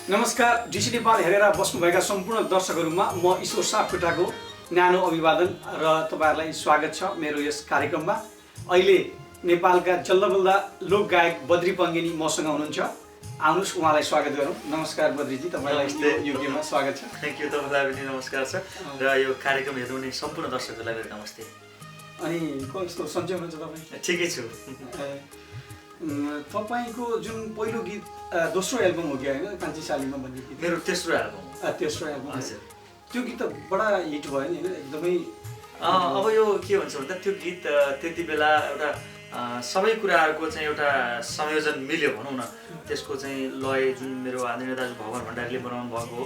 नमस्कार डिसी नेपाल हेरेर बस्नुभएका सम्पूर्ण दर्शकहरूमा म ईश्वर सापकोटाको न्यानो अभिवादन र तपाईहरुलाई स्वागत छ मेरो यस कार्यक्रममा। अहिले नेपालका जल्दबल्दा लोक गायक बद्री पङ्गेनी मसँग हुनुहुन्छ। आउनुस् उहाँलाई स्वागत गरौँ। नमस्कार बद्रीजी, तपाईलाई युकेमा स्वागत छ। थ्यांक यू, तपाईलाई पनि नमस्कार छ र यो कार्यक्रम हेर्नुहुने सम्पूर्ण दर्शकहरूलाई मेरो नमस्ते। अनि कस्तो सन्चै हुनुहुन्छ तपाई? ठिकै छु। तपाईको जुन पहिलो गीत दोस्रो एल्बम हो कि हैन, कान्छी सालीमा भन्ने गीत? मेरो तेस्रो एल्बम। तेस्रो एल्बम हजुर। त्यो गीत त बडा हिट भयो नि हैन, एकदमै। अब यो के भन्छ भन्दा त्यो गीत त्यति बेला एउटा सबै कुराहरुको चाहिँ एउटा संयोजन मिल्यो भनौं न। त्यसको चाहिँ लय जुन मेरो आदरणीय दाजु भगवान भण्डारीले बनाउनु भएको हो,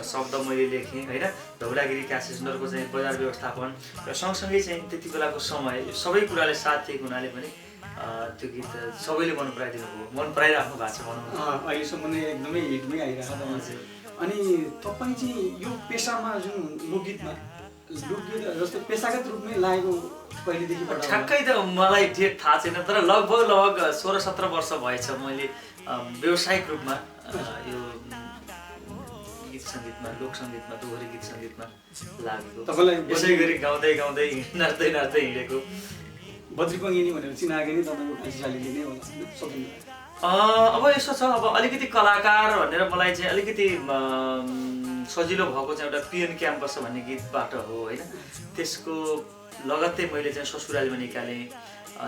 शब्द मैले लेखेँ हैन, धौलागिरी क्यासेट सेन्टरको चाहिँ बजार व्यवस्थापन र सँगसँगै चाहिँ त्यति बेलाको समय सबै कुराले साथ दिएको हुनाले पनि त्यो गीत सबैले मन पराइदिनु भयो, मन पराइराख्नु भएको छ भनौँ न। अहिलेसम्म नै एकदमै हिटमै आइरहेको छ। अनि तपाई चाहिँ यो पेसामा जुन लोकगीतमा लोकगीत जस्तै पेसागत रूपमै लागेको पहिलेदेखि पढ्दा? ठ्याक्कै त मलाई डेट थाहा छैन, तर लगभग 16-17 वर्ष भएछ मैले व्यावसायिक रूपमा यो गीत सङ्गीतमा, लोक सङ्गीतमा, दोहोरी गीत सङ्गीतमा लागेको। तपाईलाई यसै गरी गाउँदै गाउँदै नाच्दै नाच्दै हिँडेको। बद्री पङ्गेनी भनेर चिनाएको नि तपाईको कान्छी सालीले नै होला सबैले? अब यसो छ, अब अलिकति कलाकार भनेर मलाई चाहिँ अलिकति सजिलो भएको चाहिँ एउटा पिएन क्याम्पस भन्ने गीतबाट हो हैन। त्यसको लगत्तै मैले चाहिँ ससुरालीमा निकालेँ।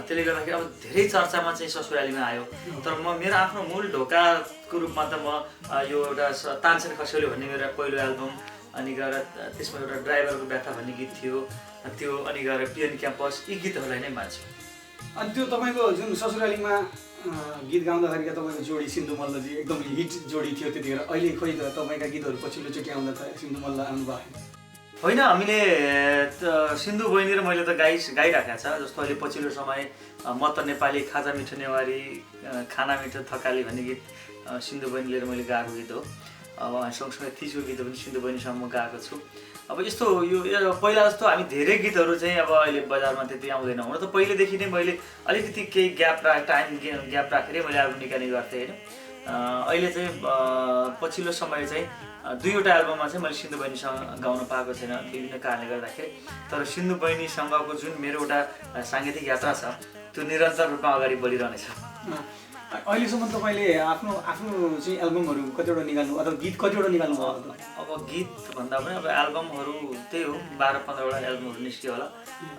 त्यसले गर्दाखेरि अब धेरै चर्चामा चाहिँ ससुरालीमा आयो। तर म मेरो आफ्नो मूल ढोकाको रूपमा त म यो एउटा तानसेन खस्यौली भन्ने मेरो पहिलो एल्बम, अनि गएर त्यसमा एउटा ड्राइभरको व्यथा भन्ने गीत थियो, त्यो अनि गएर पिएन क्याम्पस, यी गीतहरूलाई नै मान्छु। अनि त्यो तपाईको जुन ससुरालीमा गीत गाउँदाखेरिका तपाईको जोडी सिन्धु मल्लजी एकदम हिट जोडी थियो त्यतिखेर। अहिले खोइ त तपाईका गीतहरू पछिल्लोचोटि आउँदा त सिन्धु मल्ल आउनु भएको होइन। हामीले सिन्धु बहिनी र मैले त गाइराखेका छ। जस्तो अहिले पछिल्लो समय म त नेपाली खाजा मिठो नेवारी खाना मिठो थकाली भन्ने गीत सिन्धु बहिनीले र मैले गाएको गीत हो। अब सँगसँगै तीजको गीत पनि सिन्धु बहिनीसँग म गाएको छु। अब यस्तो यो पहिला जस्तो हामी धेरै गीतहरू चाहिँ अब अहिले बजारमा त्यति आउँदैन। हुन त पहिलेदेखि नै मैले अलिकति केही टाइम ग्याप राखेरै मैले एल्बम निकाल्ने गर्थेँ होइन। अहिले चाहिँ पछिल्लो समय चाहिँ दुईवटा एल्बममा चाहिँ मैले सिन्धु बहिनीसँग गाउन पाएको छैन विभिन्न कारणले गर्दाखेरि। तर सिन्धु बहिनीसँगको जुन मेरो एउटा साङ्गीतिक यात्रा छ त्यो निरन्तर रूपमा अगाडि बढिरहनेछ। अहिलेसम्म तपाईँले आफ्नो चाहिँ एल्बमहरू कतिवटा निकाल्नु अथवा गीत कतिवटा निकाल्नु भयो? अब गीत भन्दा पनि अब एल्बमहरू त्यही हो, 12-15वटा एल्बमहरू निस्क्यो होला।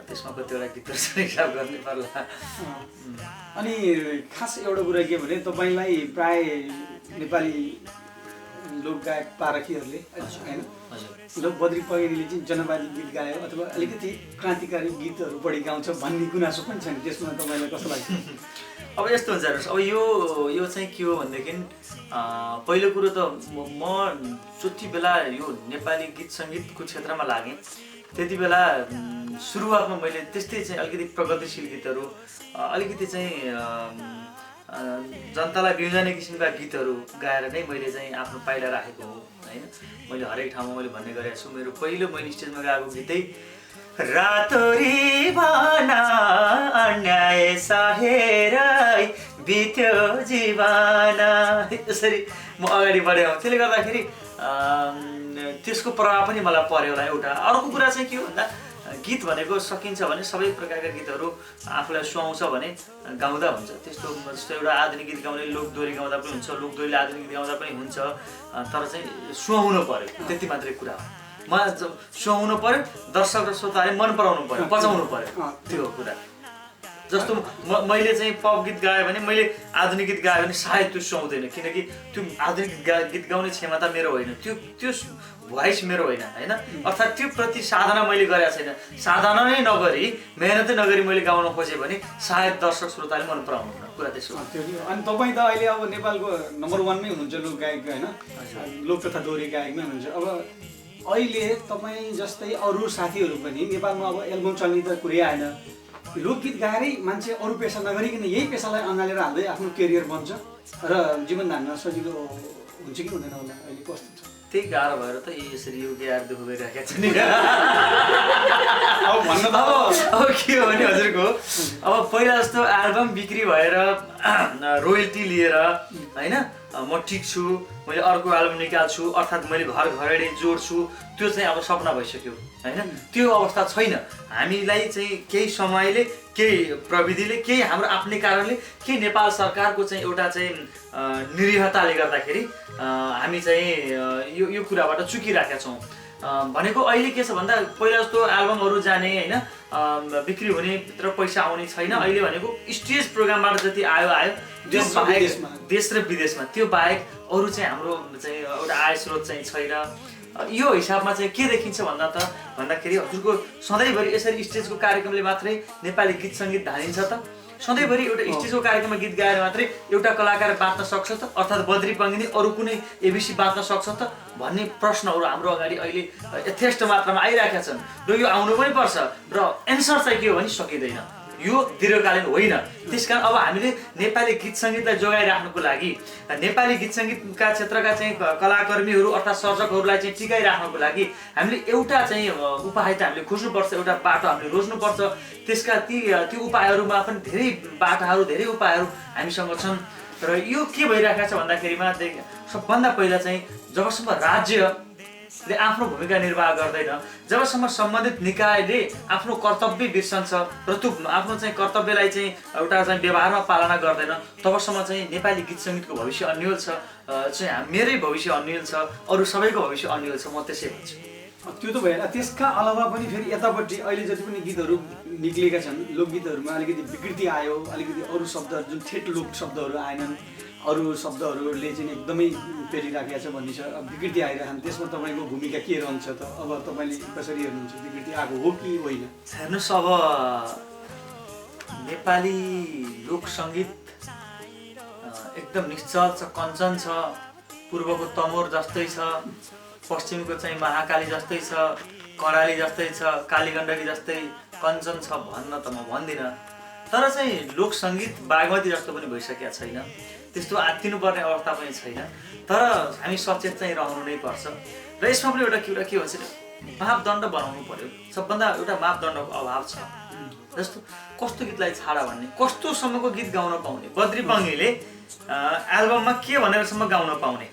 त्यसमा कतिवटा गीतहरू हिसाब गर्नै पर्ला। अनि खास एउटा कुरा के भने तपाईँलाई प्राय नेपाली लोक गायक पारखीहरूले होइन, बद्री पङ्गेनीले चाहिँ जनवादी गीत गायो अथवा अलिकति क्रान्तिकारी गीतहरू बढी गाउँछ भन्ने गुनासो पनि छैन, त्यसमा तपाईँलाई कस्तो लाग्छ? अब यस्तो हुन्छ हेर्नुहोस्, अब यो चाहिँ के हो भनेदेखि पहिलो कुरो त म जति बेला यो नेपाली गीत सङ्गीतको क्षेत्रमा लागेँ त्यति बेला सुरुवातमा मैले त्यस्तै चाहिँ अलिकति प्रगतिशील गीतहरू, अलिकति चाहिँ जनतालाई बिउजाने किसिमका गीतहरू गाएर नै मैले चाहिँ आफ्नो पाइला राखेको हो होइन। मैले हरेक ठाउँमा मैले भन्ने गरेको छु। मेरो पहिलो मैले स्टेजमा गाएको गीतै रातोरी भाना अन्याय सहेरै बित्यो जीवना, यसरी म अगाडि बढेँ। त्यसले गर्दाखेरि त्यसको प्रभाव पनि मलाई पर्यो होला एउटा। अर्को कुरा चाहिँ के हो भन्दा गीत भनेको सकिन्छ भने सबै प्रकारका गीतहरू आफूलाई सुहाउँछ भने गाउँदा हुन्छ। त्यस्तो जस्तो एउटा आधुनिक गीत गाउने लोक दोहोरी गाउँदा पनि हुन्छ, लोक दोहोरीले आधुनिक गीत गाउँदा पनि हुन्छ, तर चाहिँ सुहाउनु पर्यो, त्यति मात्रै कुरा हो। मलाई सुहाउनु पर्यो, दर्शक र श्रोताले मन पराउनु पर्यो, पचाउनु पर्यो, त्यो हो कुरा। जस्तो मैले चाहिँ पप गीत गाएँ भने, मैले आधुनिक गीत गाएँ भने सायद त्यो सुहाउँदैन, किनकि त्यो आधुनिक गीत गाउने क्षमता मेरो होइन, त्यो भोइस मेरो होइन होइन। अर्थात् त्यो प्रति साधना मैले गरेको छैन। साधना नै नगरी मेहनतै नगरी मैले गाउन खोजेँ भने सायद दर्शक श्रोताले मन पराउनु कुरा त्यसो। अनि तपाईँ त अहिले अब नेपालको नम्बर 1मै हुनुहुन्छ लोक गायक होइन, लोक तथा दोहोरी गायकमै हुनुहुन्छ। अब अहिले तपाईँ जस्तै अरू साथीहरू पनि नेपालमा अब एल्बम चल्ने त कुरै आएन, लोकगीत गाएरै मान्छे अरू पेसा नगरिकन यही पेसालाई अँगालेर हाल्दै आफ्नो करियर बन्छ र जीवन धान्न सजिलो हुन्छ कि हुँदैन होला? अहिले कस्तो छ? त्यही गाह्रो भएर त यसरी यो गाएर दुःख गरिरहेका छ नि। अब भन्नु त अब के हो भने हजुरको अब पहिला जस्तो एल्बम बिक्री भएर रोयल्टी लिएर हैन म टिक्छु, मैले अर्को एल्बम निकाल्छु, अर्थात् मैले घर घरेडी जोड्छु, त्यो चाहिँ अब सपना भइसक्यो होइन। त्यो अवस्था छैन। हामीलाई चाहिँ केही समयले, केही प्रविधिले, केही हाम्रो आफ्नै कारणले, केही नेपाल सरकारको चाहिँ एउटा चाहिँ निरीहताले गर्दाखेरि हामी चाहिँ यो कुराबाट चुकिराखेका छौँ। भनेको अहिले के छ भन्दा पहिला जस्तो एल्बमहरू जाने होइन, बिक्री हुने र पैसा आउने छैन। अहिले भनेको स्टेज प्रोग्रामबाट जति आयो देश र विदेशमा, त्यो बाहेक अरू चाहिँ हाम्रो चाहिँ एउटा आय स्रोत चाहिँ छैन। यो हिसाबमा चाहिँ के देखिन्छ भन्दाखेरि हजुरको सधैँभरि यसरी स्टेजको कार्यक्रमले मात्रै नेपाली गीत सङ्गीत धानिन्छ त? सधैँभरि एउटा स्टेजको कार्यक्रममा गीत गाएर मात्रै एउटा कलाकार बाँच्न सक्छ त? अर्थात् बद्री पङ्गिनी अरू कुनै एबिसी बाँच्न सक्छ त भन्ने प्रश्नहरू हाम्रो अगाडि अहिले यथेष्ट मात्रामा आइरहेका छन् र यो आउनु पनि पर्छ। र एन्सर चाहिँ के हो भने सकिँदैन, यो दीर्घकालीन होइन। त्यसकारण अब हामीले नेपाली गीत सङ्गीतलाई जोगाइराख्नुको लागि, नेपाली गीत सङ्गीतका क्षेत्रका चाहिँ कलाकर्मीहरू अर्थात् सर्जकहरूलाई चाहिँ टिकाइराख्नुको लागि हामीले एउटा चाहिँ उपाय त हामीले खोज्नुपर्छ, एउटा बाटो हामीले रोज्नुपर्छ। त्यसका ती उपायहरूमा पनि धेरै बाटाहरू, धेरै उपायहरू हामीसँग छन्। र यो के भइरहेको छ भन्दाखेरिमा सबभन्दा पहिला चाहिँ जबसम्म राज्यले आफ्नो भूमिका निर्वाह गर्दैन, जबसम्म सम्बन्धित निकायले आफ्नो कर्तव्य बिर्सन्छ र त्यो आफ्नो चाहिँ कर्तव्यलाई चाहिँ एउटा चाहिँ व्यवहारमा पालना गर्दैन, तबसम्म चाहिँ नेपाली गीत सङ्गीतको भविष्य अन्यल छ, चाहिँ मेरै भविष्य अन्यल छ, अरू सबैको भविष्य अन्यल छ, म त्यसै भन्छु। त्यो त भएन। त्यसका अलावा पनि फेरि यतापट्टि अहिले जति पनि गीतहरू निक्लेका छन्, लोकगीतहरूमा अलिकति विकृति आयो, अलिकति अरू शब्दहरू जुन ठेट लोक शब्दहरू आएनन्, अरू शब्दहरूले चाहिँ एकदमै पेरिराखेको छ भन्ने छ, विकृति आइरहन्। त्यसमा तपाईँको भूमिका के रहन्छ त? अब तपाईँले कसरी हेर्नुहुन्छ, विकृति आएको हो कि होइन? हेर्नुहोस्, अब नेपाली लोक सङ्गीत एकदम निश्चल छ, कञ्चन छ, पूर्वको तमोर जस्तै छ, पश्चिमको चाहिँ महाकाली जस्तै छ, कर्णाली जस्तै छ, कालीगण्डकी जस्तै कञ्चन छ भन्न त म भन्दिनँ। तर चाहिँ लोक सङ्गीत बागमती जस्तो पनि भइसकेको छैन, त्यस्तो आत्तिनुपर्ने अवस्था पनि छैन। तर हामी सचेत चाहिँ रहनु नै पर्छ। र यसमा पनि एउटा कुरा के भन्छ, मापदण्ड बनाउनु पर्यो। सबभन्दा एउटा मापदण्डको अभाव छ। जस्तो कस्तो गीतलाई छाडा भन्ने, कस्तोसम्मको गीत गाउन पाउने, बद्री पङ्गीले एल्बममा के भनेरसम्म गाउन पाउने,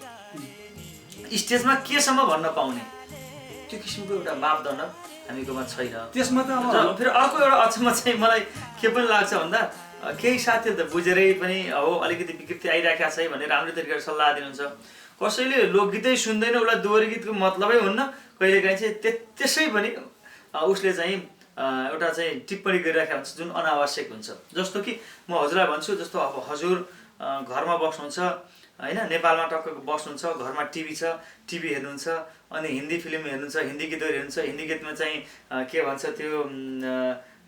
स्टेजमा केसम्म भन्न पाउने, त्यो किसिमको एउटा मापदण्ड हामीकोमा छैन। त्यसमा त अब फेरि अर्को एउटा अचम्म चाहिँ मलाई के पनि लाग्छ भन्दा केही साथीहरू त बुझेरै पनि अब अलिकति विकृति आइरहेको छ भनेर राम्रो तरिकाले सल्लाह दिनुहुन्छ। कसैले लोकगीतै सुन्दैन, उसलाई दोहोरी गीतको मतलबै हुन्न, कहिलेकाहीँ चाहिँ त्यसै पनि उसले चाहिँ एउटा चाहिँ टिप्पणी गरिरहेको हुन्छ जुन अनावश्यक हुन्छ। जस्तो कि म हजुरलाई भन्छु, जस्तो अब हजुर घरमा बस्नुहुन्छ होइन, नेपालमा टक्क बस्नुहुन्छ, घरमा टिभी छ, टिभी हेर्नुहुन्छ, अनि हिन्दी फिल्म हेर्नुहुन्छ, हिन्दी गीतहरू हेर्नुहुन्छ। हिन्दी गीतमा चाहिँ के भन्छ त्यो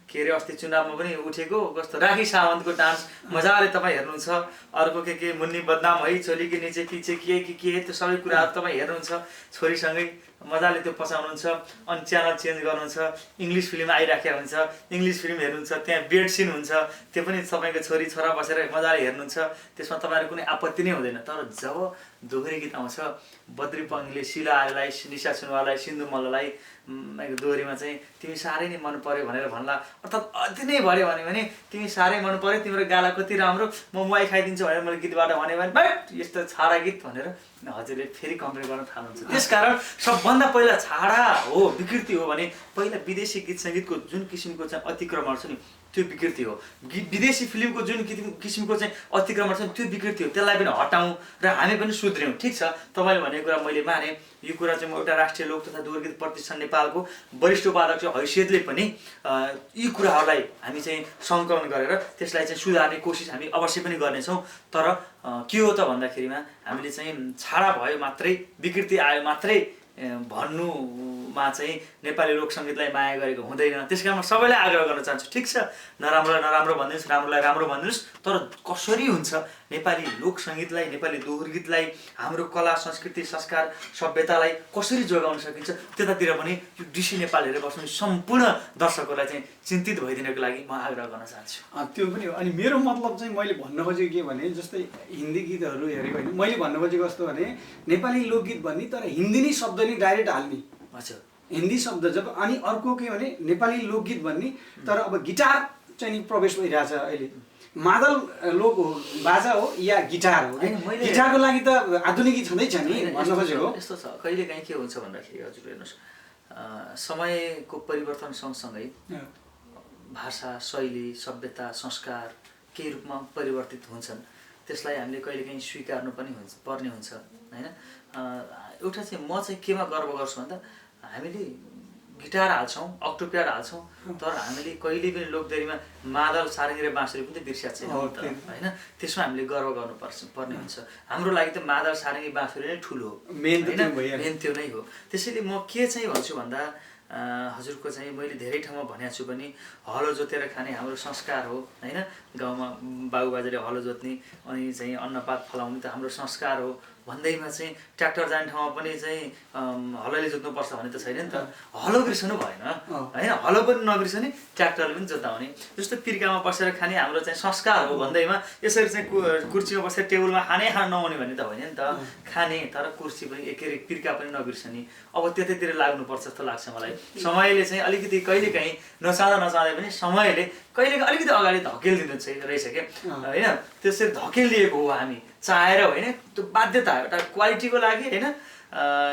के अरे अस्ति चुनावमा पनि उठेको कस्तो राखी सावन्तको डान्स मजाले तपाईँ हेर्नुहुन्छ। अर्को के मुन्नी बदनाम है, छोरी कि निचे पिछे के त्यो सबै कुराहरू तपाईँ हेर्नुहुन्छ, छोरीसँगै मजाले त्यो पचाउनुहुन्छ। अनि च्यानल चेन्ज गर्नुहुन्छ, इङ्ग्लिस फिल्म आइराखेको हुन्छ, इङ्ग्लिस फिल्म हेर्नुहुन्छ, त्यहाँ बेड सिन हुन्छ, त्यो पनि तपाईँको छोरी छोरा बसेर मजाले हेर्नुहुन्छ, त्यसमा तपाईँहरू कुनै आपत्ति नै हुँदैन। तर जब दोहोरी गीत आउँछ, बद्री पङ्गीले शिला आर्यलाई, निशा सुनवारलाई, सिन्धु मल्ललाई दोहोरीमा चाहिँ तिमी साह्रै नै मन पर्यो भनेर भन्ला, अर्थात् अति नै भन्यो भने तिमी साह्रै मन पर्यो, तिम्रो गाला कति राम्रो, म मुवाई खाइदिन्छु भनेर मैले गीतबाट भन्यो भने बट यस्तो छाडा गीत भनेर हजुरले फेरि कम्प्लेन गर्न थाल्नुहुन्छ। त्यसकारण सबभन्दा पहिला छाडा हो, विकृति हो भने पहिला विदेशी गीत सङ्गीतको जुन किसिमको चाहिँ अतिक्रमण छ नि त्यो विकृति हो, विदेशी फिल्मको जुन किसिमको चाहिँ अतिक्रमण छ नि त्यो विकृति हो। त्यसलाई पनि हटाउँ र हामी पनि सुध्र्यौँ। ठिक छ, तपाईँले भनेको कुरा मैले माने। यो कुरा चाहिँ म एउटा राष्ट्रिय लोक तथा दोहोरी गीत प्रतिष्ठान नेपालको वरिष्ठ उपाध्यक्ष हैसियतले पनि यी कुराहरूलाई हामी चाहिँ सङ्कलन गरेर त्यसलाई चाहिँ सुधार्ने कोसिस हामी अवश्य पनि गर्नेछौँ। तर के हो त भन्दाखेरिमा हामीले चाहिँ छाडा भयो मात्रै, विकृति आयो मात्रै भन्नुमा चाहिँ नेपाली लोक सङ्गीतलाई माया गरेको हुँदैन। त्यस कारण म सबैलाई आग्रह गर्न चाहन्छु, ठिक छ, नराम्रोलाई नराम्रो भनिदिनुहोस्, राम्रोलाई राम्रो भनिदिनुहोस्, तर कसरी हुन्छ नेपाली लोक सङ्गीतलाई, नेपाली दोहोरी गीतलाई, हाम्रो कला संस्कृति संस्कार सभ्यतालाई कसरी जोगाउन सकिन्छ, त्यतातिर पनि यो डिसी नेपाल हेरेर बस्ने सम्पूर्ण दर्शकहरूलाई चाहिँ चिन्तित भइदिनको लागि म आग्रह गर्न चाहन्छु। त्यो पनि हो। अनि मेरो मतलब चाहिँ मैले भन्न खोजेको के भने, जस्तै हिन्दी गीतहरू हेरेको होइन, मैले भन्न खोजेको कस्तो भने नेपाली लोकगीत भन्ने तर हिन्दी नै शब्द नै डाइरेक्ट हाल्ने। हजुर, हिन्दी शब्द जब, अनि अर्को के भने नेपाली लोकगीत भन्ने तर अब गिटार चाहिँ नि प्रवेश भइरहेछ अहिले। मादल लोक हो, बाजा हो या गिटार हो? गिटारको लागि त आधुनिकी छँदैछ नि भन्न खोजेको। यस्तो छ, कहिलेकाहीँ के हुन्छ भन्दाखेरि हजुर हेर्नुहोस्, समयको परिवर्तन सँगसँगै भाषा, शैली, सभ्यता, संस्कार केही रूपमा परिवर्तित हुन्छन्। त्यसलाई हामीले कहिलेकाहीँ स्वीकार्नु पनि पर्ने हुन्छ होइन। एउटा चाहिँ म चाहिँ केमा गर्व गर्छु भन्दा हामीले गिटार हाल्छौँ, अक्टोप्याड हाल्छौँ, तर हामीले कहिले पनि लोकदोरीमा मादल, सारङ्गी र बाँसुरी पनि त बिर्सिएको छैन होइन। त्यसमा हामीले गर्व पर्ने हुन्छ। हाम्रो लागि त मादल, सारङ्गी, बाँसुरी नै ठुलो हो, मेन त्यो नै हो। त्यसैले म के चाहिँ भन्छु भन्दा हजुरको चाहिँ मैले धेरै ठाउँमा भनेको छु पनि, हलो जोतेर खाने हाम्रो संस्कार हो होइन। गाउँमा बाबुबाजेले हलो जोत्ने अनि चाहिँ अन्नपात फलाउने त हाम्रो संस्कार हो भन्दैमा चाहिँ ट्र्याक्टर जाने ठाउँमा पनि चाहिँ हलोले जोत्नुपर्छ भन्ने त छैन नि त। हलो बिर्सनु भएन होइन, हलो पनि नबिर्सने, ट्र्याक्टरले पनि जोताउने। जस्तो पिर्कामा बसेर खाने हाम्रो चाहिँ संस्कार हो भन्दैमा यसरी चाहिँ कुर्सीमा बसेर टेबलमा खानै नहुने भन्ने त होइन नि त। खाने तर कुर्सी पनि के अरे पिर्का पनि नबिर्सने। अब त्यतैतिर लाग्नुपर्छ जस्तो लाग्छ मलाई। समयले चाहिँ अलिकति कहिलेकाहीँ नचाहँदै पनि समयले कहिलेकाहीँ अलिकति अगाडि धकेलिदिनु रहेछ क्या होइन। त्यसरी धकेलिएको हो हामी चाहेर होइन, त्यो बाध्यता एउटा क्वालिटीको लागि होइन।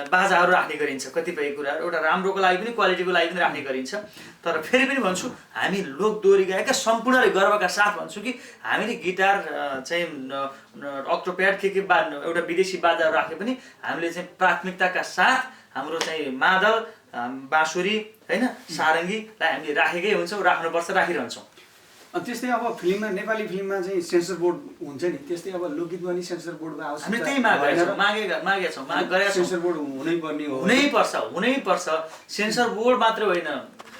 बाजाहरू राख्ने गरिन्छ, कतिपय कुराहरू एउटा राम्रोको लागि पनि क्वालिटीको लागि पनि राख्ने गरिन्छ। तर फेरि पनि भन्छु, हामी लोकदोहोरी गायकका सम्पूर्णले गर्वका साथ भन्छु कि हामीले गिटार चाहिँ अक्टोप्याड के एउटा विदेशी बाजाहरू राखे पनि हामीले चाहिँ प्राथमिकताका साथ हाम्रो चाहिँ मादल, बाँसुरी होइन, सारङ्गीलाई हामीले राखेकै हुन्छौँ, राख्नुपर्छ, राखिरहन्छौँ। त्यस्तै अब फिल्ममा, नेपाली फिल्ममा चाहिँ सेन्सर बोर्ड हुन्छ नि, त्यस्तै अब लोकगीतमा नि सेन्सर बोर्डको आवश्यकता हामी त्यही माग गरेका छौँ। सेन्सर बोर्ड हुनैपर्ने हो, हुनैपर्छ। सेन्सर बोर्ड मात्रै होइन,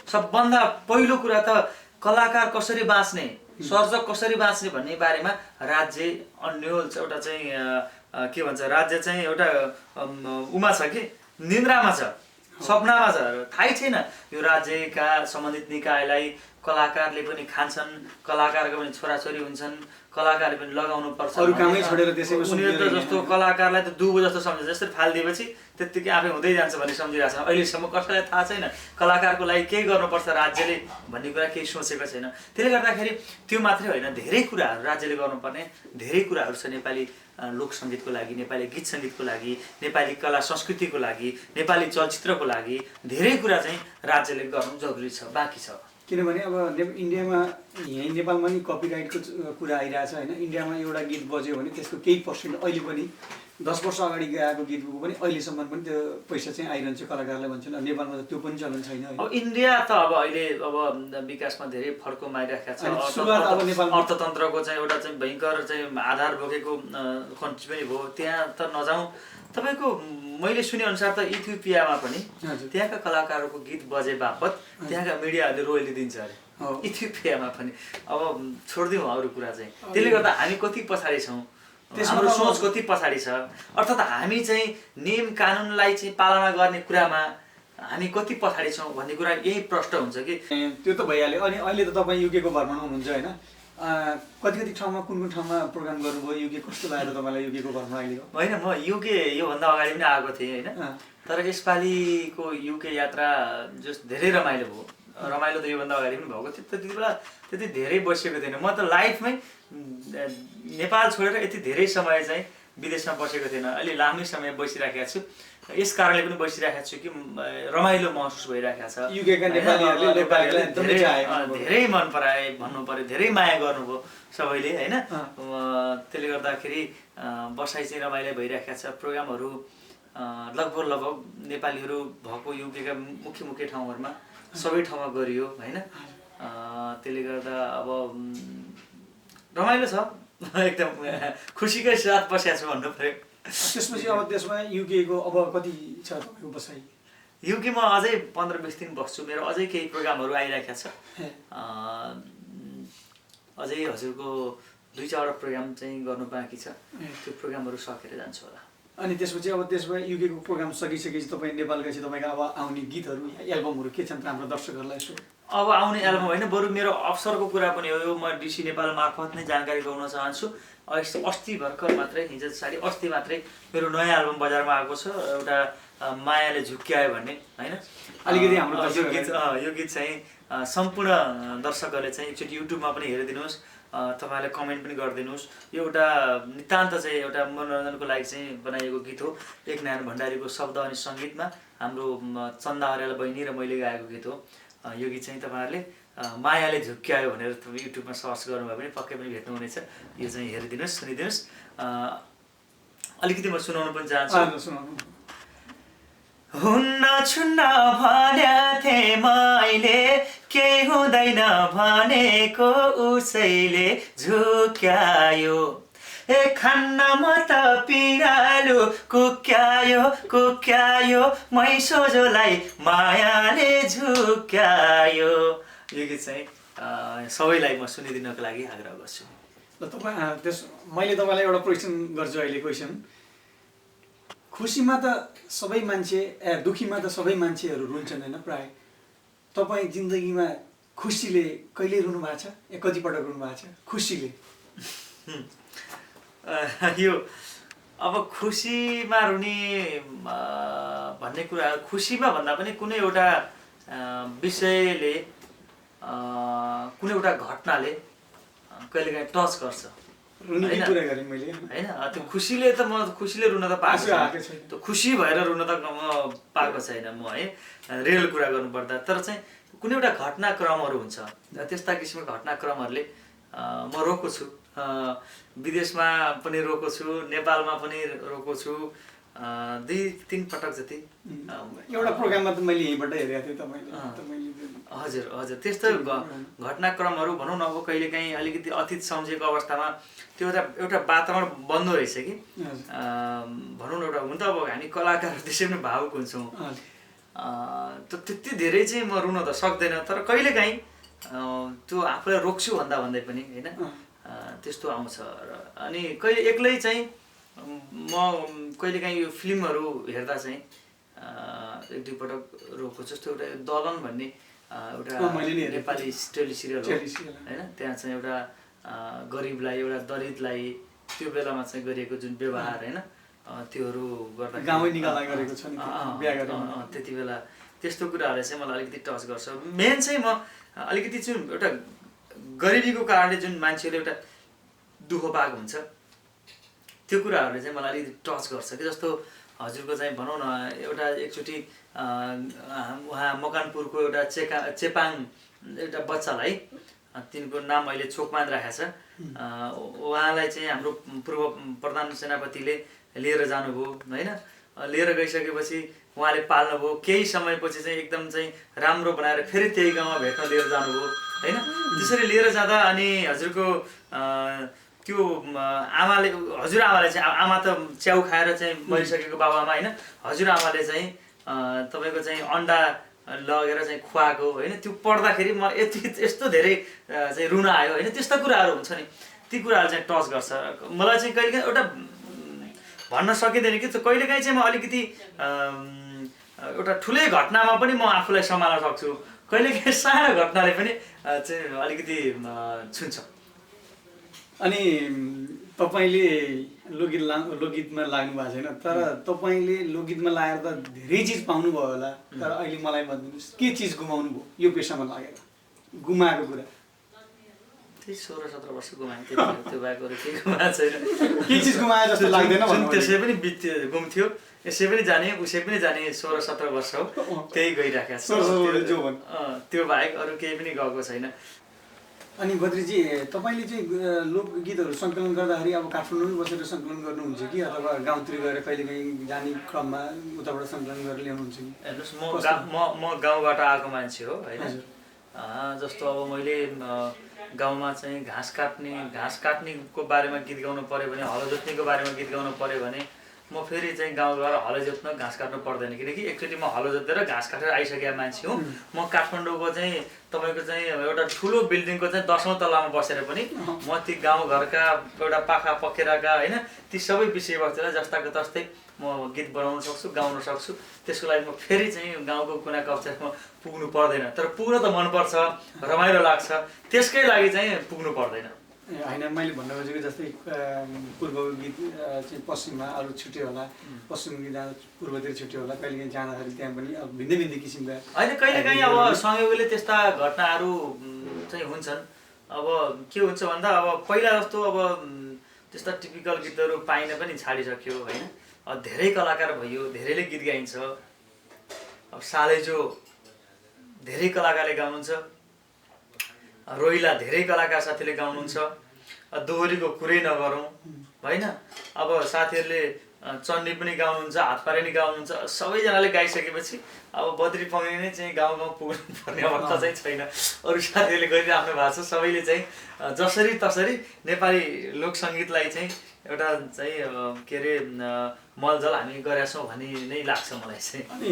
सबभन्दा पहिलो कुरा त कलाकार कसरी बाँच्ने, सर्जक कसरी बाँच्ने भन्ने बारेमा राज्य अन्यल एउटा चाहिँ के भन्छ, राज्य चाहिँ एउटा उमा छ कि निन्द्रामा छ, सपनामा छ, थाहै छैन। यो राज्यका सम्बन्धित निकायलाई कलाकारले पनि खान्छन्, कलाकारको पनि छोराछोरी हुन्छन्, कलाकारले पनि लगाउनु पर्छ। अरू कामै छोडेर त्यसैमा उनीहरू त जस्तो कलाकारलाई त दुबो जस्तो सम्झन्छ, जसरी फालिदिएपछि त्यत्तिकै आफै हुँदै जान्छ भन्ने सम्झिरहेको छ। अहिलेसम्म कसैलाई थाहा छैन कलाकारको लागि केही गर्नुपर्छ राज्यले भन्ने कुरा केही सोचेको छैन। त्यसले गर्दाखेरि त्यो मात्रै होइन, धेरै कुराहरू राज्यले गर्नुपर्ने धेरै कुराहरू छ। नेपाली लोकसङ्गीतको लागि, नेपाली गीत सङ्गीतको लागि, नेपाली कला संस्कृतिको लागि, नेपाली चलचित्रको लागि धेरै कुरा चाहिँ राज्यले गर्नु जरुरी छ, बाँकी छ। किनभने अब इन्डियामा, यहीँ नेपालमा नि कपिराइटको कुरा आइरहेछ होइन। इन्डियामा एउटा गीत बज्यो भने त्यसको केही पर्सेन्ट अहिले पनि 10 वर्ष अगाडि गएको गीतको पनि अहिलेसम्म पनि त्यो पैसा चाहिँ आइरहन्छ कलाकारलाई भन्छन्। नेपालमा त त्यो पनि चलन छैन। अब इन्डिया त अब अहिले अब विकासमा धेरै फड्को मारिरहेको छ। अर्थतन्त्रको चाहिँ एउटा चाहिँ भयङ्कर चाहिँ आधार बोकेको कन्ट्री पनि भयो। त्यहाँ त नजाउँ, तपाईँको मैले सुनेअनुसार त इथियोपियामा पनि त्यहाँका कलाकारहरूको गीत बजे बापत त्यहाँका मिडियाहरूले रोयल्टी दिन्छ अरे इथियोपियामा पनि। अब छोडिदिउँ अरू कुरा चाहिँ। त्यसले गर्दा हामी कति पछाडि छौँ, हाम्रो सोच कति पछाडि छ। अर्थात् हामी चाहिँ नियम कानुनलाई चाहिँ पालना गर्ने कुरामा हामी कति पछाडि छौँ भन्ने कुरा यही प्रश्न हुन्छ कि। त्यो त भइहाल्यो। अनि अहिले त तपाईँ युकेको भ्रमण हुनुहुन्छ होइन, कति ठाउँमा कुन ठाउँमा प्रोग्राम गर्नुभयो? युके कस्तो लाग्यो तपाईँलाई युकेको भ्रमण अहिलेको? होइन, म युके योभन्दा अगाडि पनि आएको थिएँ होइन, तर यसपालिको युके यात्रा जस धेरै रमाइलो भयो। रमाइलो त योभन्दा अगाडि पनि भएको थियो, त्यति बेला त्यति धेरै बसेको थिएन। म त लाइफमै नेपाल छोडेर यति धेरै समय चाहिँ विदेशमा बसेको थिएन। अहिले लामै समय बसिराखेको छु। यस कारणले पनि बसिराखेको छु कि रमाइलो महसुस भइरहेको छ। युकेका नेपालीहरूले धेरै मन पराए भन्नु पर्यो, धेरै माया गर्नुभयो सबैले होइन। त्यसले गर्दाखेरि बसाइ चाहिँ रमाइलो भइरहेको छ। प्रोग्रामहरू लगभग नेपालीहरू भएको युकेका मुख्य ठाउँहरूमा सबै ठाउँमा गरियो होइन। त्यसले गर्दा अब रमाइलो छ, एकदम खुसीकै साथ बसेको छु भन्नु पर्यो। त्यसपछि अब त्यसमा युकेको अब कति छ तपाईँको बसाइ? युकेमा अझै 15-20 दिन बस्छु। मेरो अझै केही प्रोग्रामहरू आइरहेको छ। अझै हजुरको 2-4वटा प्रोग्राम चाहिँ गर्नु बाँकी छ। त्यो प्रोग्रामहरू सकेर जान्छु होला। अनि त्यसपछि अब त्यसमा युकेको प्रोग्राम सकिसकेपछि तपाईँ नेपाल गएपछि तपाईँको अब आउने गीतहरू एल्बमहरू के छन् त हाम्रो दर्शकहरूलाई? यसो अब आउने एल्बम होइन, बरु मेरो अवसरको कुरा पनि हो यो। म डिसी नेपाल मार्फत नै जानकारी गराउन चाहन्छु। अस्ति भर्खर मात्रै, हिजो साडी अस्ति मात्रै मेरो नयाँ एल्बम बजारमा आएको छ, एउटा मायाले झुक्क्यायो भन्ने होइन। अलिकति हाम्रो यो गीत चाहिँ सम्पूर्ण दर्शकहरूले चाहिँ एकचोटि युट्युबमा पनि हेरिदिनुहोस्। तपाईँहरूले कमेन्ट पनि गरिदिनुहोस्। यो एउटा नितान्त चाहिँ एउटा मनोरञ्जनको लागि चाहिँ बनाइएको गीत हो। एकनारायण भण्डारीको शब्द अनि सङ्गीतमा हाम्रो चन्दा अर्याल बहिनी र मैले गाएको गीत हो। यो गीत चाहिँ तपाईँहरूले मायाले झुक्क्यायो भनेर युट्युबमा सर्च गर्नुभयो भने पक्कै पनि भेट्नुहुनेछ। यो चाहिँ हेरिदिनुहोस्, सुनिदिनुहोस्। अलिकति म सुनाउनु पनि चाहन्छु। हुन्न छुन्न भनेथे मैले, केही हुँदैन भनेको उसैले झुक्यायो। ए खान्न म त पिरालु कुक्यायो कुक्यायो, मै सोझोलाई मायाले झुक्यायो। यो गीत चाहिँ सबैलाई म सुनिदिनको लागि आग्रह गर्छु। ल मैले तपाईँलाई एउटा क्वेसन गर्छु अहिले। क्वेसन, खुसीमा त सबै मान्छे दुखीमा त सबै मान्छेहरू रुन्छन् होइन प्राय। तपाईँ जिन्दगीमा खुसीले कहिले रुनु भएको छ? कतिपटक रुनु भएको छ खुसीले? यो अब खुसीमा रुने भन्ने कुरा, खुसीमा भन्दा पनि कुनै एउटा विषयले, कुनै एउटा घटनाले कहिलेकाहीँ टच गर्छ होइन। त्यो खुसीले त म खुसीले रुन त पाएको छैन, त्यो खुसी भएर रुन त म पाएको छैन म है, रियल कुरा गर्नुपर्दा। तर चाहिँ कुनै एउटा घटनाक्रमहरू हुन्छ, त्यस्ता किसिमको घटनाक्रमहरूले म रोएको छु। विदेशमा पनि रोएको छु, नेपालमा पनि रोएको छु, 2-3 पटक जति। एउटा प्रोग्राममा त मैले यहीँबाट हेरेको थिएँ तपाईँले। हजुर हजुर, त्यस्तो घटनाक्रमहरू भनौँ न। अब कहिलेकाहीँ अलिकति अतीत सम्झेको अवस्थामा त्यो एउटा वातावरण बन्द रहेछ कि भनौँ न। एउटा हुन त अब हामी कलाकार त्यसै पनि भावुक हुन्छौँ, त्यति धेरै चाहिँ म रुन त सक्दैन। तर कहिलेकाहीँ त्यो आफूलाई रोक्छु भन्दै पनि होइन, त्यस्तो आउँछ। अनि कहिले एक्लै चाहिँ म कहिलेकाहीँ यो फिल्महरू हेर्दा चाहिँ 1-2 पटक रोएको। जस्तो एउटा दलन भन्ने एउटा नेपाली टेली सिरियल हो होइन। त्यहाँ चाहिँ एउटा गरिबलाई, एउटा दलितलाई त्यो बेलामा चाहिँ गरिएको जुन व्यवहार होइन, त्योहरू गर्दा त्यति बेला त्यस्तो कुराहरूले चाहिँ मलाई अलिकति टच गर्छ। मेन चाहिँ म अलिकति जुन एउटा गरिबीको कारणले जुन मान्छेले एउटा दुःख पाएको हुन्छ, त्यो कुराहरूले चाहिँ मलाई अलिकति टच गर्छ कि। जस्तो हजुरको चाहिँ भनौँ न, एउटा एकचोटि उहाँ मकनपुरको एउटा चेपाङ एउटा बच्चालाई, तिनको नाम अहिले चोकमान राखेको छ, उहाँलाई चाहिँ हाम्रो पूर्व प्रधान सेनापतिले लिएर जानुभयो होइन। लिएर गइसकेपछि उहाँले पाल्नुभयो। केही समयपछि चाहिँ एकदम चाहिँ राम्रो बनाएर फेरि त्यही गाउँमा भेट्न लिएर जानुभयो होइन। त्यसरी लिएर जाँदा अनि हजुरको त्यो हजुरआमाले चाहिँ, आमा त च्याउ खाएर चाहिँ मरिसकेको बाबुआमा होइन, हजुरआमाले चाहिँ तपाईँको चाहिँ अन्डा लगेर चाहिँ खुवाएको होइन। त्यो पढ्दाखेरि म यस्तो धेरै चाहिँ रुन आयो होइन। त्यस्ता कुराहरू हुन्छ नि, ती कुराहरू चाहिँ टच गर्छ मलाई चाहिँ। कहिलेकाहीँ एउटा भन्न सकिँदैन कि कहिलेकाहीँ चाहिँ म अलिकति एउटा ठुलै घटनामा पनि म आफूलाई सम्हाल्न सक्छु, कहिलेकाहीँ सानो घटनाले पनि चाहिँ अलिकति छुन्छ। अनि तपाईँले लोकगीतमा लाग्नु भएको छैन, तर तपाईँले लोकगीतमा लागेर त धेरै चिज पाउनुभयो होला। तर अहिले मलाई भनिदिनुहोस्, के चिज गुमाउनु भयो यो पेसामा लागेर? गुमाएको कुरा त्यही 16-17 वर्ष गुमाएँ, त्यो बाहेक अरू केही गुमाएको छैन। के चिज गुमाए जस्तो लाग्दैन? त्यसै पनि गुम्थ्यो, यसै पनि जाने, उसै पनि जाने। 16-17 वर्ष हो, त्यही गइराखेको छ। त्यो बाहेक अरू केही पनि गएको छैन। अनि बद्रीजी, तपाईँले चाहिँ लोकगीतहरू सङ्कलन गर्दाखेरि अब काठमाडौँमै बसेर सङ्कलन गर्नुहुन्छ कि अथवा गाउँतिर गएर कहिलेकाहीँ जाने क्रममा उताबाट सङ्कलन गरेर ल्याउनुहुन्छ कि? हेर्नुहोस्, म गाउँबाट आएको मान्छे हो होइन। जस्तो अब मैले गाउँमा चाहिँ घाँस काट्नेको बारेमा गीत गाउनु पऱ्यो भने, हलो जोत्नेको बारेमा गीत गाउनु पऱ्यो भने म फेरि चाहिँ गाउँ गएर हलो जोत्न, घाँस काट्नु पर्दैन। किनकि एकचोटि म हलो जोतेर घाँस काटेर आइसकेको मान्छे हुँ। म काठमाडौँको चाहिँ तपाईँको चाहिँ एउटा ठुलो बिल्डिङको चाहिँ 10औँ तलामा बसेर पनि म ती गाउँघरका एउटा पाखा पखेराका होइन, ती सबै विषयवस्तुलाई जस्ताको तस्तै म गीत बनाउन सक्छु, गाउन सक्छु। त्यसको लागि म फेरि चाहिँ गाउँको कुना कप्चामा पुग्नु पर्दैन। तर पुग्न त मनपर्छ, रमाइलो लाग्छ, त्यसकै लागि चाहिँ पुग्नु पर्दैन। होइन, मैले भन्न खोजेको जस्तै पूर्वको गीत चाहिँ पश्चिममा अरू छुट्यो होला, पश्चिमको गीत पूर्वतिर छुट्यो होला, कहिलेकाहीँ जाँदाखेरि त्यहाँ पनि अब भिन्दै किसिमका होइन। कहिलेकाहीँ अब संयोगले त्यस्ता घटनाहरू चाहिँ हुन्छन्। अब के हुन्छ भन्दा अब पहिला जस्तो अब त्यस्ता टिपिकल गीतहरू पाइन पनि छाडिसक्यो होइन। अब धेरै कलाकार भयो, धेरैले गीत गाइन्छ। अब सालेजो धेरै कलाकारले गाउनुहुन्छ, रोइला धेरै कलाकार साथीले गाउनुहुन्छ, दोहोरीको कुरै नगरौँ होइन। अब साथीहरूले चण्डी पनि गाउनुहुन्छ, हातपारे पनि गाउनुहुन्छ। सबैजनाले गाइसकेपछि अब बद्री पङ्ग्रेनी चाहिँ गाउँ गाउँ पुग्नु पर्ने अवस्था चाहिँ छैन। अरू साथीहरूले गरिराख्नु भएको छ। सबैले चाहिँ जसरी तसरी नेपाली लोकसङ्गीतलाई चाहिँ एउटा चाहिँ के अरे मलजल हामी गरेका छौँ भन्ने नै लाग्छ मलाई चाहिँ। अनि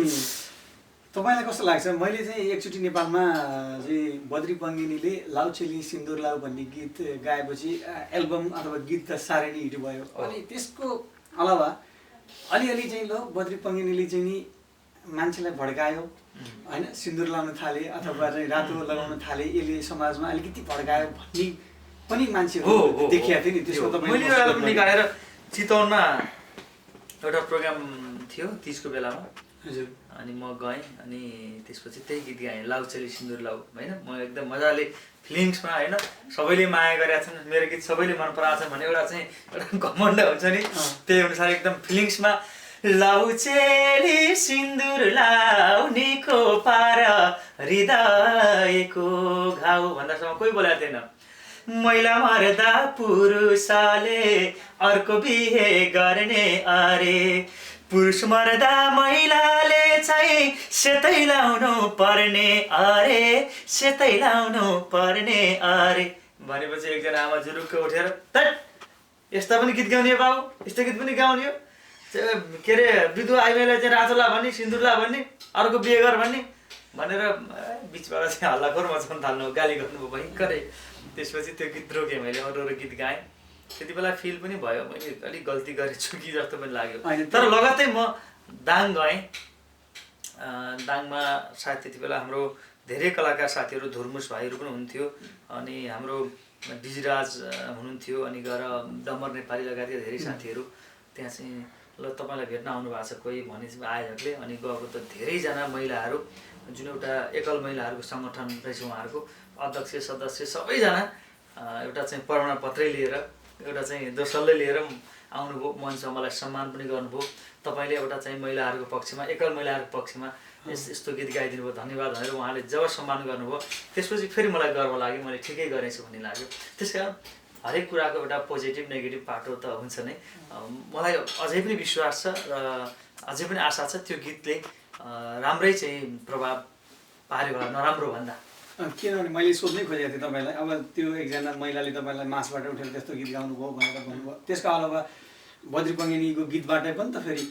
तपाईँलाई कस्तो लाग्छ? मैले चाहिँ एकचोटि नेपालमा चाहिँ बद्री पङ्गिनीले लाउ चेली सिन्दुर लाउ भन्ने गीत गाएपछि एल्बम अथवा गीत त साह्रै नै हिट भयो। अनि त्यसको अलावा अलिअलि चाहिँ ल बद्री पङ्गिनीले चाहिँ नि मान्छेलाई भड्कायो होइन, सिन्दुर लाउन थाले अथवा चाहिँ रातो लगाउन थाले, यसले समाजमा अलिकति भड्कायो भन्ने पनि मान्छेहरू देखिएको थियो नि। त्यसको मैले एल्बम निकालेर चितवनमा एउटा प्रोग्राम थियो 30 को बेलामा। हजुर। अनि म गएँ अनि त्यसपछि त्यही गीत गाएँ, लाउ चेली सिन्दुर लाउ होइन। म एकदम मजाले फिलिङ्समा होइन, सबैले माया गरेका छन्, मेरो गीत सबैले मन पराएको छ भन्ने एउटा चाहिँ एउटा घमण्ड हुन्छ नि, त्यही अनुसार एकदम फिलिङ्समा लाउ चेली सिन्दुर लाउ निको पार हृदयको घाउ भन्दासम्म कोही बोलेको थिएन। महिला मर्दा पुरुषले अर्को बिहे गर्ने अरे, पुरुष मर्दा महिलाले चाहिँ सेतै लाउनु पर्ने अरे, सेतै लाउनु पर्ने अरे भनेपछि एकजना आमा जुरुक्क उठेर तट यस्ता पनि गीत गाउने बाबु, यस्तो गीत पनि गाउने हो के अरे, विधवा आइमाईलाई चाहिँ रातो ला भन्ने, सिन्दुर ला भन्ने, अर्को बिहे गर भन्ने भनेर बिचबाट चाहिँ हल्लाखोर मचाउन थाल्नु, गाली गर्नुभयो भयङ्करै। त्यसपछि त्यो गीत रोकेँ मैले, अरू गीत गाएँ। त्यति बेला फिल पनि भयो मैले अलिक गल्ती गरेछु कि जस्तो पनि लाग्यो। तर लगत्तै म दाङ गएँ। दाङमा सायद त्यति बेला हाम्रो धेरै कलाकार साथीहरू, धुर्मुस भाइहरू पनि हुन्थ्यो, अनि हाम्रो डिजिराज हुनुहुन्थ्यो, अनि गएर डम्बर नेपाली लगायतका धेरै साथीहरू त्यहाँ चाहिँ ल तपाईँलाई भेट्न आउनु भएको छ कोही भनेपछि आयोजकले। अनि गएको त धेरैजना महिलाहरू, जुन एउटा एकल महिलाहरूको सङ्गठन रहेछ उहाँहरूको अध्यक्ष सदस्य सबैजना एउटा चाहिँ प्रमाणपत्रै लिएर, एउटा चाहिँ दोस्रोले लिएर आउनुभयो मञ्चमा, मलाई सम्मान पनि गर्नुभयो। तपाईँले एउटा चाहिँ महिलाहरूको पक्षमा, एकल महिलाहरूको पक्षमा यस्तो गीत गाइदिनु भयो, धन्यवाद भनेर उहाँले जब सम्मान गर्नुभयो त्यसपछि फेरि मलाई गर्व लाग्यो, मैले ठिकै गरेछु भन्ने लाग्यो। त्यस कारण हरेक कुराको एउटा पोजिटिभ नेगेटिभ पाटो त हुन्छ नै। मलाई अझै पनि विश्वास छ र अझै पनि आशा छ त्यो गीतले राम्रै चाहिँ प्रभाव पार्यो होला नराम्रो भन्दा। किनभने मैले सोध्नै खोजेको थिएँ तपाईँलाई, अब त्यो एकजना महिलाले तपाईँलाई मासबाट उठेर त्यस्तो गीत गाउनुभयो भनेर भन्नुभयो, त्यसको अलावा बद्री पङ्गिनीको गीतबाटै पनि त फेरि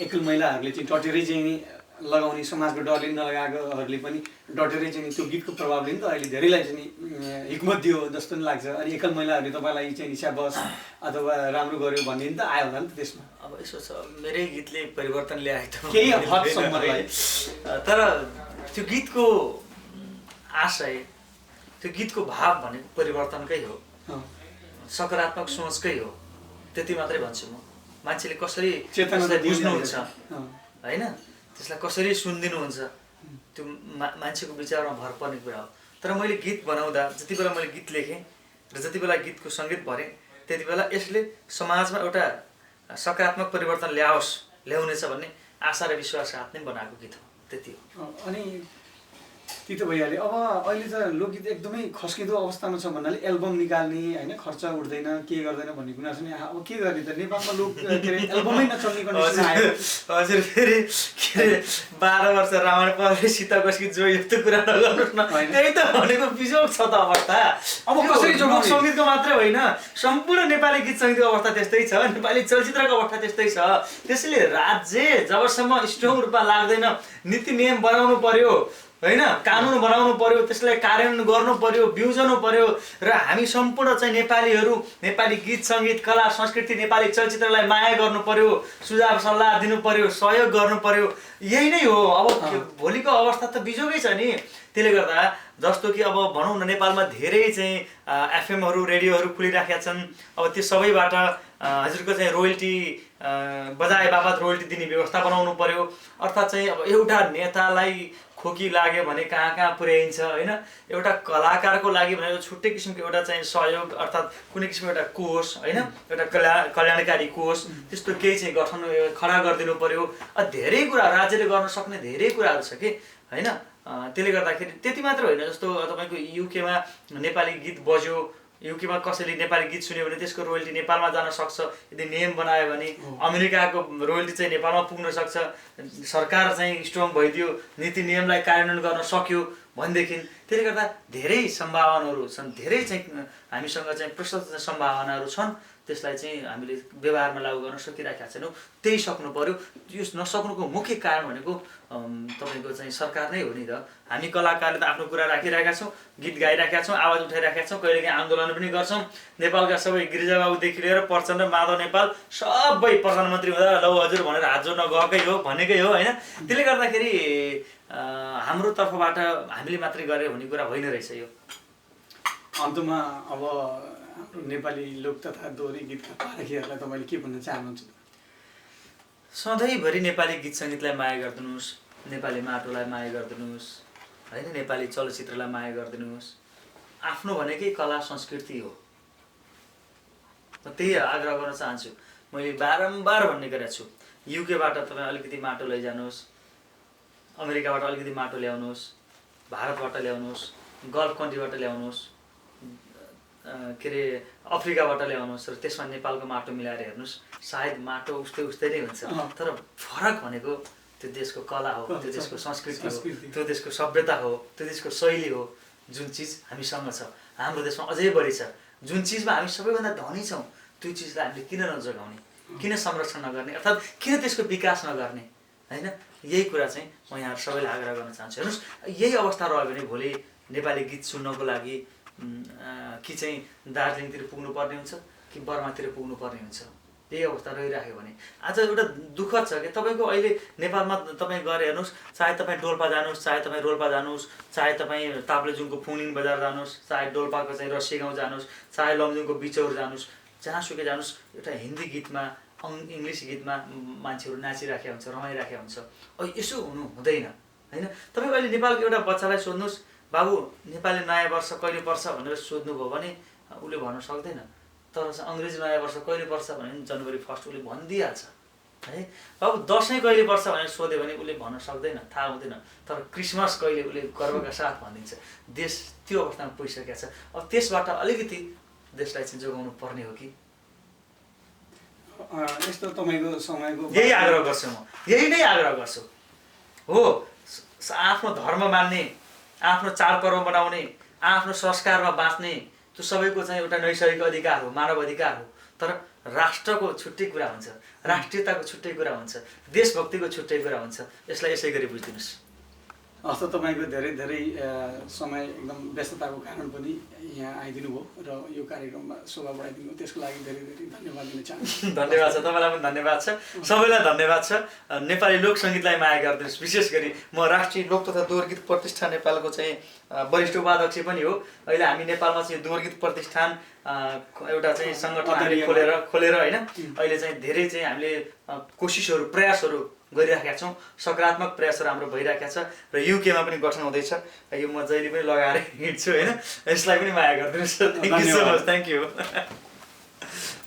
एकल महिलाहरूले चाहिँ डटेरै चाहिँ लगाउने, समाजको डरले नलगाएकोहरूले पनि डटेरै चाहिँ त्यो गीतको प्रभावले नि त अहिले धेरैलाई चाहिँ हिक्मत दियो जस्तो नि लाग्छ। अनि एकल महिलाहरूले तपाईँलाई चाहिँ स्याबास अथवा राम्रो गर्यो भन्ने नि त आयो होला नि त त्यसमा। अब यसो छ, मेरै गीतले परिवर्तन ल्याए त केही हदसम्मलाई, तर त्यो गीतको आशय, त्यो गीतको भाव भनेको परिवर्तनकै हो, सकारात्मक सोचकै हो, त्यति मात्रै भन्छु म। मान्छेले कसरी त्यसलाई बुझ्नुहुन्छ होइन, त्यसलाई कसरी सुनिदिनुहुन्छ त्यो मान्छेको विचारमा भर पर्ने कुरा हो। तर मैले गीत बनाउँदा जति बेला मैले गीत लेखेँ र जति बेला गीतको सङ्गीत भरेँ त्यति बेला यसले समाजमा एउटा सकारात्मक परिवर्तन ल्याउनेछ भन्ने आशा र विश्वास साथ नै बनाएको गीत हो, त्यति हो। अनि त्यही त भइहाल्यो। अब अहिले त लोकगीत एकदमै खस्किँदो अवस्थामा छ भन्नाले एल्बम निकाल्ने होइन, खर्च उठ्दैन के गर्दैन भन्ने कुरा छ नि। अब के गर्ने त, नेपालमा लोक के अरे एल्बमै नचल्ने कन्डिसन आयो। हजुर फेरि के अरे 12 वर्ष रावण परे सीता कसकी जो यस्तो कुरा नगर्नुहोस् न, त्यही त भनेको बिजोग छ त अवस्था। अब कसरी लोक सङ्गीतको मात्रै होइन, सम्पूर्ण नेपाली गीत सङ्गीतको अवस्था त्यस्तै छ, नेपाली चलचित्रको अवस्था त्यस्तै छ। त्यसैले राज्य जबसम्म स्ट्रङ रूपमा लाग्दैन, नीति नियम बनाउनु पर्यो होइन, कानुन बनाउनु पर्यो, त्यसलाई कार्यान्वयन गर्नु पर्यो, बिउजनु पर्यो, र हामी सम्पूर्ण चाहिँ नेपालीहरू नेपाली गीत सङ्गीत कला संस्कृति नेपाली चलचित्रलाई माया गर्नु पर्यो, सुझाव सल्लाह दिनु पर्यो, सहयोग गर्नु पर्यो, यही नै हो। अब भोलिको अवस्था त बिजोगै छ नि। त्यसले गर्दा जस्तो कि अब भनौँ न नेपालमा धेरै चाहिँ एफएमहरू रेडियोहरू खुलिराखेका छन्। अब त्यो सबैबाट हजुरको चाहिँ रोयल्टी बजाए बापत रोयल्टी दिने व्यवस्था बनाउनु पर्यो। अर्थात् चाहिँ अब एउटा नेतालाई खोकी लाग्यो भने कहाँ पुर्याइन्छ होइन, एउटा कलाकारको लागि भनेर छुट्टै किसिमको एउटा चाहिँ सहयोग अर्थात् कुनै किसिमको एउटा कोष होइन, एउटा कल्याणकारी कोष त्यस्तो केही चाहिँ गठन खडा गरिदिनु पर्यो। धेरै कुरा राज्यले गर्न सक्ने धेरै कुराहरू छ कि होइन। त्यसले गर्दाखेरि त्यति मात्र होइन, जस्तो तपाईँको युकेमा नेपाली गीत बज्यो, युकेमा कसैले नेपाली गीत सुन्यो भने त्यसको रोयल्टी नेपालमा जान सक्छ यदि नियम बनायो भने। अमेरिकाको रोयल्टी चाहिँ नेपालमा पुग्न सक्छ, सरकार चाहिँ स्ट्रङ भइदियो, नीति नियमलाई कार्यान्वयन गर्न सक्यो भनेदेखि। त्यसले गर्दा धेरै सम्भावनाहरू छन्, धेरै चाहिँ हामीसँग चाहिँ प्रशस्त सम्भावनाहरू छन्, त्यसलाई चाहिँ हामीले व्यवहारमा लागू गर्न सकिरहेका छैनौँ। त्यही सक्नु पर्यो। यो नसक्नुको मुख्य कारण भनेको तपाईँको चाहिँ सरकार नै हो नि त। हामी कलाकारले त आफ्नो कुरा राखिरहेका छौँ, गीत गाइरहेका छौँ, आवाज उठाइरहेका छौँ, कहिलेकाहीँ आन्दोलन पनि गर्छौँ। नेपालका सबै गिरिजाबाबुदेखि लिएर प्रचण्ड माधव नेपाल सबै प्रधानमन्त्री हुँदा लौ हजुर भनेर हात जोड्न गएकै हो भनेकै हो होइन। त्यसले गर्दाखेरि हाम्रो तर्फबाट हामीले मात्रै गरे भन्ने कुरा होइन रहेछ यो। अन्तमा अब हाम्रो नेपाली लोक तथा दोहोरी गीतका पारखीहरूलाई तपाईँले के भन्न चाहनुहुन्छ? सधैँभरि नेपाली गीत सङ्गीतलाई माया गरिदिनुहोस्, नेपाली माटोलाई माया गरिदिनुहोस् होइन, नेपाली चलचित्रलाई माया गरिदिनुहोस्। आफ्नो भनेकै कला संस्कृति हो। म त्यही आग्रह गर्न चाहन्छु। मैले बारम्बार भन्ने गरेको छु, युकेबाट तपाईँ अलिकति माटो लैजानुहोस्, अमेरिकाबाट अलिकति माटो ल्याउनुहोस्, भारतबाट ल्याउनुहोस्, गल्फ कन्ट्रीबाट ल्याउनुहोस्, के अरे अफ्रिकाबाट ल्याउनुहोस् र त्यसमा नेपालको माटो मिलाएर हेर्नुहोस्, सायद माटो उस्तै नै हुन्छ। तर फरक भनेको त्यो देशको कला हो, त्यो देशको संस्कृति हो, त्यो देशको सभ्यता हो, त्यो देशको शैली हो, जुन चिज हामीसँग छ। हाम्रो देशमा अझै बढी छ। जुन चिजमा हामी सबैभन्दा धनी छौँ त्यो चिजलाई हामीले किन नजगाउने, किन संरक्षण नगर्ने, अर्थात् किन त्यसको विकास नगर्ने होइन। यही कुरा चाहिँ म यहाँ सबैलाई आग्रह गर्न चाहन्छु। हेर्नुहोस्, यही अवस्था रह्यो भने भोलि नेपाली गीत सुन्नको लागि कि चाहिँ दार्जिलिङतिर पुग्नुपर्ने हुन्छ कि बर्मातिर पुग्नुपर्ने हुन्छ। यही अवस्था रहिराख्यो भने आज एउटा दुःख छ कि तपाईँको अहिले नेपालमा तपाईँ गएर हेर्नुहोस्, चाहे तपाईँ डोल्पा जानुहोस्, चाहे तपाईँ रोल्पा जानुहोस्, चाहे तपाईँ ताप्लेजुङको फुङलिङ बजार जानुहोस्, चाहे डोल्पाको चाहिँ रसी गाउँ जानुहोस्, चाहे लमजुङको बिचौर जानुहोस्, जहाँसुकै जानुहोस्, एउटा हिन्दी गीतमा इङ्ग्लिस गीतमा मान्छेहरू नाचिराखेको हुन्छ, रमाइराखेको हुन्छ। अब यसो हुनु हुँदैन होइन। तपाईँ अहिले नेपालको एउटा बच्चालाई सोध्नुहोस्, बाबु नेपाली नयाँ वर्ष कहिले पर्छ भनेर सोध्नुभयो भने उसले भन्न सक्दैन। तर अङ्ग्रेजी नयाँ वर्ष कहिले पर्छ भने जनवरी 1 उसले भनिदिइहाल्छ है। बाबु दसैँ कहिले पर्छ भनेर सोध्यो भने उसले भन्न सक्दैन, थाहा हुँदैन। तर क्रिसमस कहिले उसले गर्वका साथ भनिदिन्छ। देश त्यो अवस्थामा पुगिसकेको छ। अब त्यसबाट अलिकति देशलाई चाहिँ जोगाउनु पर्ने हो कि। यस्तो तपाईँको समयको यही आग्रह गर्छु म, यही नै आग्रह गर्छु हो। आफ्नो धर्म मान्ने, आफ्नो चाडपर्व मनाउने, आफ्नो संस्कारमा बाँच्ने त्यो सबैको चाहिँ एउटा नैसर्गिक अधिकार हो, मानव अधिकार हो। तर राष्ट्रको छुट्टै कुरा हुन्छ, राष्ट्रियताको छुट्टै कुरा हुन्छ, देशभक्तिको छुट्टै कुरा हुन्छ। यसलाई यसै गरी बुझिदिनुहोस्। हस् त, तपाईँको धेरै धेरै समय एकदम व्यस्तताको कारण पनि यहाँ आइदिनु भयो र यो कार्यक्रममा शोभा बढाइदिनु भयो, त्यसको लागि धेरै धेरै धन्यवाद दिन चाहन्छु। धन्यवाद छ, तपाईँलाई पनि धन्यवाद छ, सबैलाई धन्यवाद छ। नेपाली लोक सङ्गीतलाई माया गरिदिनुहोस्। विशेष गरी म राष्ट्रिय लोक तथा दोहोरी गीत प्रतिष्ठान नेपालको चाहिँ वरिष्ठ उपाध्यक्ष पनि हो। अहिले हामी नेपालमा चाहिँ दोहोरी गीत प्रतिष्ठान एउटा चाहिँ सङ्गठन हामीले खोलेर होइन, अहिले चाहिँ धेरै चाहिँ हामीले कोसिसहरू प्रयासहरू गरिराखेका छौँ। सकारात्मक प्रयासहरू हाम्रो भइरहेका छ र युकेमा पनि गठन हुँदैछ। यो म जहिले पनि लगाएर हिँड्छु होइन। यसलाई पनि माया गरिदिनुहोस्। Thank you so much. Thank you.